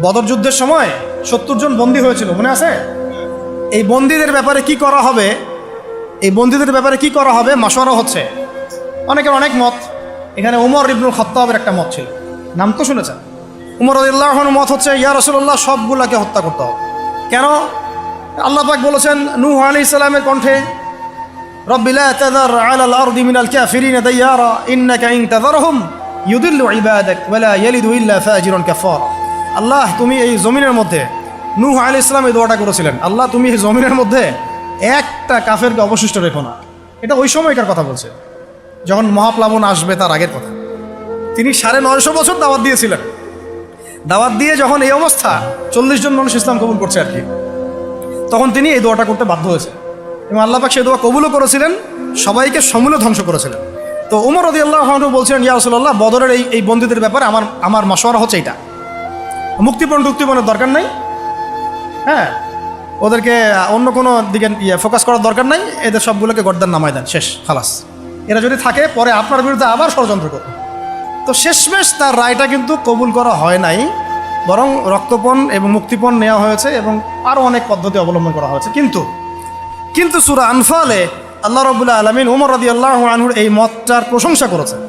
বদর যুদ্ধের সময় 70 জন বন্দী হয়েছিল, মনে আছে? এই বন্দীদের ব্যাপারে কি করা হবে, মাশওয়ারা হচ্ছে। অনেকের অনেক মত। এখানে উমর ইবনুল খাত্তাবের একটা মত ছিল, নাম তো শুনেছেন। উমর রাদিয়াল্লাহু আনহুর মত হচ্ছে, ইয়া রাসূলুল্লাহ, সবগুলাকে হত্যা করতে হবে। কেন? আল্লাহ পাক বলেছেন নূহ আলাইহিস সালামের কণ্ঠে, রব্বি লা তাযার আলাল আরদি মিনাল কাফিরিনা দাইয়ারা ইন্নাকা ইন তাযারহুম ইউদিল্লু ইবাদাক ওয়া লা ইয়ালিদু ইল্লা ফাজিরুন কাফারা। আল্লাহ, তুমি এই জমিনের মধ্যে, নূহ আলাইহিস সালাম এই দোয়াটা করেছিলেন, আল্লাহ তুমি এই জমিনের মধ্যে একটা কাফেরকে অবশিষ্ট রেখো না। এটা ওই সময়কার কথা বলছে, যখন মহাপ্লাবন আসবে তার আগের কথা। তিনি 950 বছর দাওয়াত দিয়েছিলেন। দাওয়াত দিয়ে যখন এই অবস্থা, 40 জন মানুষ ইসলাম কবুল করছে আর কি, তখন তিনি এই দোয়াটা করতে বাধ্য হয়েছে এবং আল্লাহ পাক সেই দোয়া কবুলও করেছিলেন, সবাইকে সমূলে ধ্বংস করেছিলেন। তো উমর রাদিয়াল্লাহু আনহু বলছিলেন, ইয়া রাসূলুল্লাহ, বদরের এই বন্দীদের ব্যাপারে আমার মাশওয়ারা হচ্ছে এটা, মুক্তিপণের দরকার নাই। হ্যাঁ, ওদেরকে অন্য কোনো দিকে ফোকাস করার দরকার নাই, এদের সবগুলোকে গর্দান নামায় দেন, শেষ, খালাস। এরা যদি থাকে পরে আপনার বিরুদ্ধে আবার ষড়যন্ত্র করবে। তো শেষমেশ তার রায়টা কিন্তু কবুল করা হয় নাই, বরং রক্তপণ এবং মুক্তিপণ নেওয়া হয়েছে এবং আরও অনেক পদ্ধতি অবলম্বন করা হয়েছে। কিন্তু সূরা আনফালে আল্লাহ রাব্বুল আলামিন উমর রাদিয়াল্লাহু আনহুর এই মতটার প্রশংসা করেছেন।